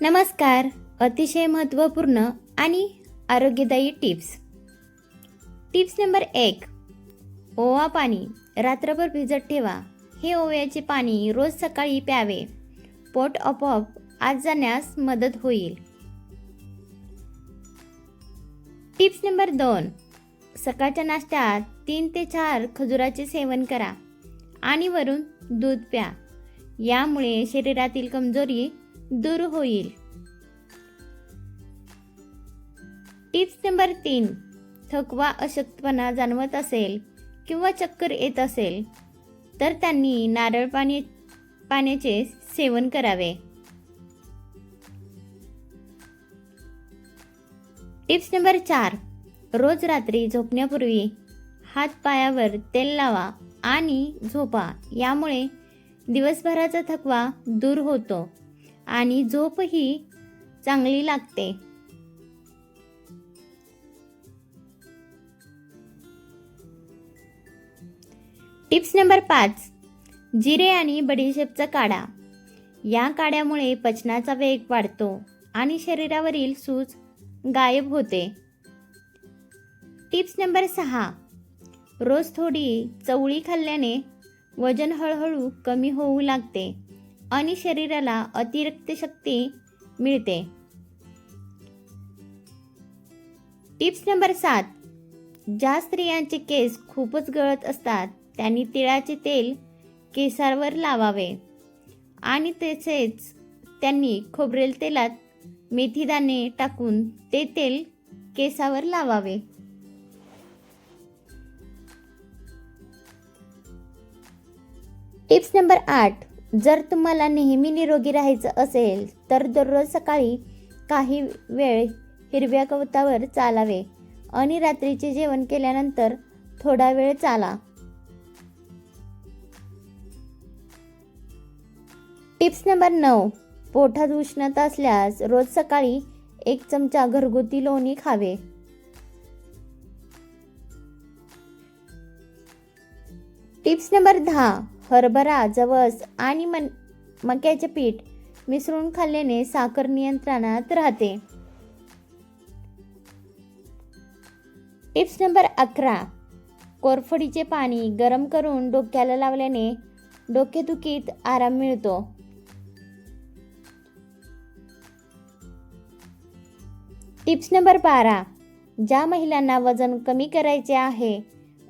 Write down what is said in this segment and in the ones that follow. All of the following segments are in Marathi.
नमस्कार. अतिशय महत्त्वपूर्ण आणि आरोग्यदायी टिप्स नंबर 1. ओवा पाणी रात्रभर भिजत ठेवा. हे ओव्याचे पाणी रोज सकाळी प्यावे. पोट आपोआप आत जाण्यास मदत होईल. Tips number 2. सकाळच्या नाश्त्यात 3 ते 4 खजुराचे सेवन करा आणि वरून दूध प्या. यामुळे शरीरातील कमजोरी दूर होईल. Tips number 3. थकवा अशक्तपणा जाणवत असेल किंवा चक्कर येत असेल तर त्यांनी नारळ पाण्याचे सेवन करावे. Tips number 4. रोज रात्री झोपण्यापूर्वी हात पायावर तेल लावा आणि झोपा. यामुळे दिवसभराचा थकवा दूर होतो आणि झोपही चांगली लागते. Tips number 5. जिरे आणि बडीशेपचा काढा. या काढ्यामुळे पचनाचा वेग वाढतो आणि शरीरावरील सूज गायब होते. Tips number 6. रोज थोडी चवळी खाल्ल्याने वजन हळूहळू कमी होऊ लागते आणि शरीराला अतिरिक्त शक्ती मिळते. Tips number 7. ज्या स्त्रियांचे केस खूपच गळत असतात त्यांनी तिळाचे तेल केसांवर लावावे आणि तसेच त्यांनी खोबरेल तेलात मेथीदाणे टाकून ते तेल केसावर लावावे. Tips number 8. जर तुम्हाला नेहमी निरोगी राहायचं असेल तर दररोज सकाळी काही वेळ हिरव्या गवतावर चालावे आणि रात्रीचे जेवण केल्यानंतर थोडा वेळ चाला. Tips number 9. पोटात उष्णता असल्यास रोज सकाळी 1 चमचा घरगुती लोणी खावे. Tips number 10. हरभरा, जवस आणि मक्याचे पीठ मिसळून खाल्ल्याने साखर नियंत्रणात राहते. Tips number 11. कोरफडीचे पाणी गरम करून डोक्याला लावल्याने डोकेदुखीत आराम मिळतो. Tips number 12. ज्या महिलांना वजन कमी करायचे आहे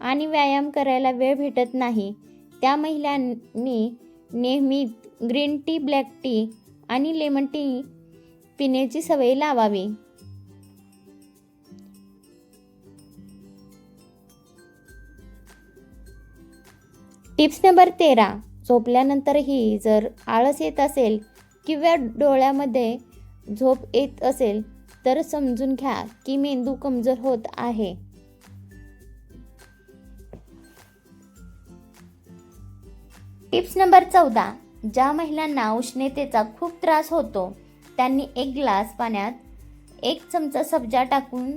आणि व्यायाम करायला वेळ भेटत नाही त्या महिलांनी नियमित ग्रीन टी, ब्लॅक टी आणि लेमन टी पिण्याची सवय लावावी. Tips number 13. झोपल्यानंतरही जर आळस येत असेल किंवा डोळ्यामध्ये झोप येत असेल तर समजून घ्या की मेंदू कमजोर होत आहे. Tips number 14. ज्या महिलांना उष्णतेचा खूप त्रास होतो त्यांनी 1 ग्लास पाण्यात 1 चमचा सब्जा टाकून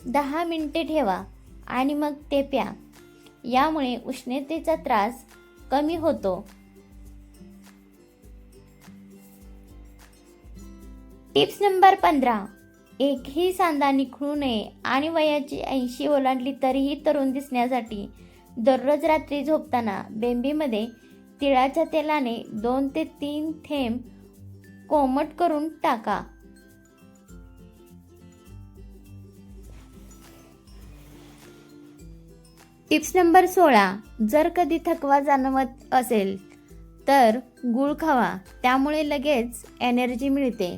10 मिनिटे ठेवा आणि मग ते प्या. यामुळे उष्णतेचा त्रास कमी होतो. Tips number 15. एकही सांधा निखळू नये आणि वयाची 80 ओलांडली तरीही तरुण दिसण्यासाठी दररोज रात्री झोपताना बेंबीमध्ये तिळाच्या तेलाने 2 ते 3 थेंब कोमट करून टाका. Tips number 16. जर कधी थकवा जाणवत असेल तर गूळ खावा. त्यामुळे लगेच एनर्जी मिळते.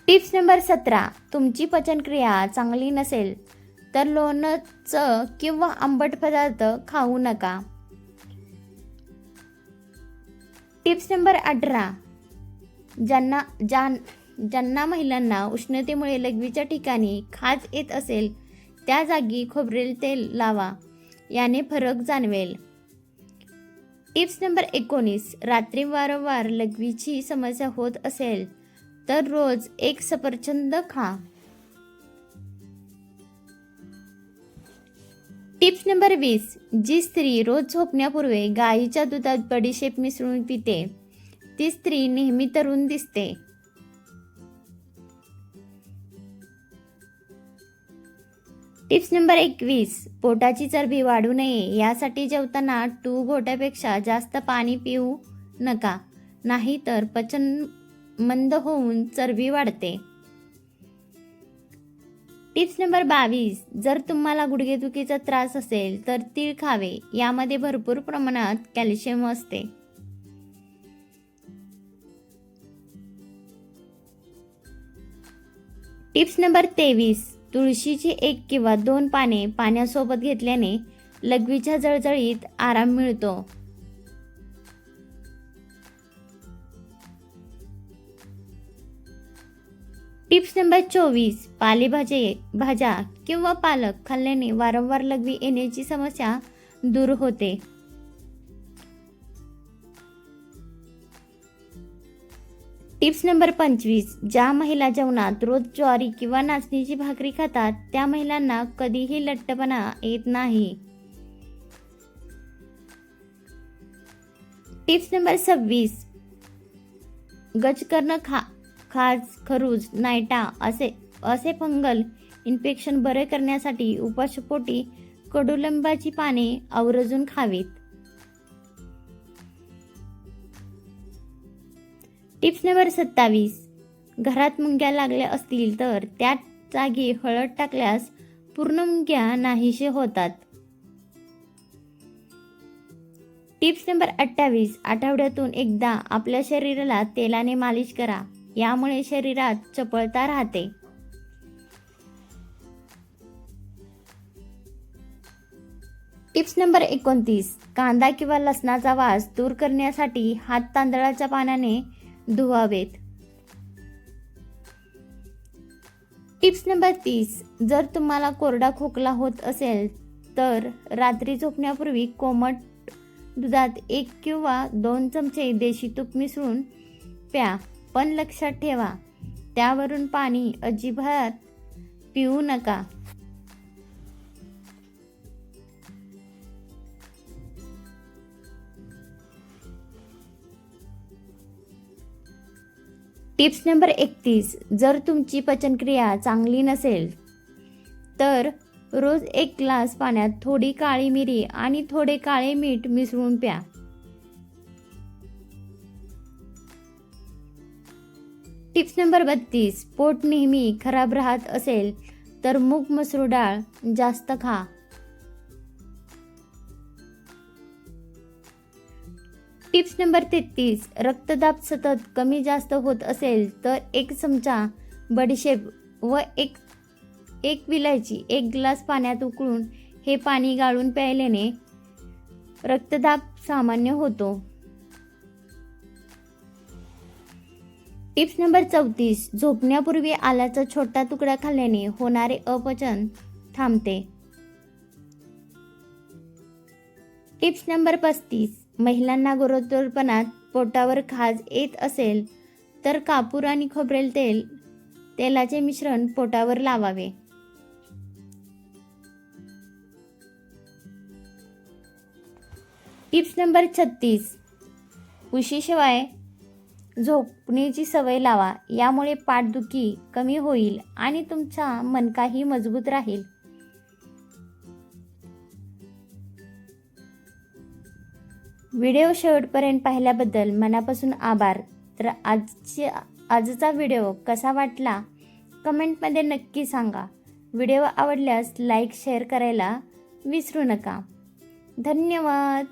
Tips number 17. तुमची पचनक्रिया चांगली नसेल तर लोणचं किंवा आंबट पदार्थ खाऊ नका. Tips number 18. ज्यांना महिलांना उष्णतेमुळे लघवीच्या ठिकाणी खाज येत असेल त्या जागी खोबरेल तेल लावा. याने फरक जाणवेल. Tips number 19. रात्री वारंवार लघवीची समस्या होत असेल तर रोज 1 सफरचंद खा. Tips number 20. जी स्त्री रोज झोपण्यापूर्वी गाईच्या दुधात बडीशेप मिसळून पिते ती स्त्री नेहमी तरुण दिसते. Tips number 21. पोटाची चरबी वाढू नये यासाठी जेवताना घोट्यापेक्षा जास्त पाणी पिऊ नका, नाहीतर पचन मंद होऊन चरबी वाढते. Tips number 22. जर तुम्हाला गुडघेदुखीचा त्रास असेल तर तीळ खावे, यामध्ये भरपूर प्रमाणात कॅल्शियम असते. Tips number 23. तुळशीची 1 किंवा 2 पाने पाण्यासोबत घेतल्याने लघवीच्या जळजळीत आराम मिळतो. Tips number 24. भाज्या किंवा पालक खाल्ल्याने वारंवार लघवी येण्याची समस्या दूर होते. Tips number 25. ज्या महिला जेवणात रोज ज्वारी किंवा नाचणीची भाकरी खातात त्या महिलांना कधीही लठ्ठपणा येत नाही. Tips number 26. गजकर्ण खाज, खरूज, नायटा असे फंगल इन्फेक्शन बरे करण्यासाठी उपाशपोटी कडुलिंबाची पाने आवर्जून खावीत. Tips number 27. घरात मुंग्या लागल्या असतील तर त्या जागी हळद टाकल्यास पूर्ण मुंग्या नाहीशे होतात. Tips number 28. आठवड्यातून एकदा आपल्या शरीराला तेलाने मालिश करा, यामुळे शरीरात चपळता राहते. Tips number 29. कांदा किंवा लसणाचा वास दूर करण्यासाठी हात तांदळाच्या पाण्याने धुवावेत. Tips number 30. जर तुम्हाला कोरडा खोकला होत असेल तर रात्री झोपण्यापूर्वी कोमट दुधात 1 किंवा 2 चमचे देशी तूप मिसळून प्या, पण लक्षात ठेवा त्यावरून पाणी अजिबात पिऊ नका. Tips number 31. जर तुमची पचनक्रिया चांगली नसेल तर रोज 1 ग्लास पाण्यात थोडी काळी मिरी आणि थोडे काळे मीठ मिसळून प्या. Tips number 32. पोट नेहमी खराब राहत असेल तर मूग मसूर डाळ जास्त खा. Tips number 33. रक्तदाब सतत कमी जास्त होत असेल तर 1 चमचा बडीशेप व एक विलायची 1 ग्लास पाण्यात उकळून हे पाणी गाळून प्यायल्याने रक्तदाब सामान्य होतो. Tips number 34. झोपण्यापूर्वी आल्याचा छोटा तुकडा खाल्ल्याने होणारे अपचन थांबते. Tips number 35. महिलांना गरोदरपणात पोटावर खाज येत असेल तर कापूर आणि खोबरेल तेलाचे मिश्रण पोटावर लावावे. Tips number 36. उशीशिवाय झोपण्याची सवय लावा, यामुळे पाठदुखी कमी होईल आणि तुमचा मणकाही मजबूत राहील. व्हिडिओ शेवटपर्यंत पाहिल्याबद्दल मनापासून आभार. तर आजचा व्हिडिओ कसा वाटला कमेंटमध्ये नक्की सांगा. व्हिडिओ आवडल्यास लाईक शेअर करायला विसरू नका. धन्यवाद.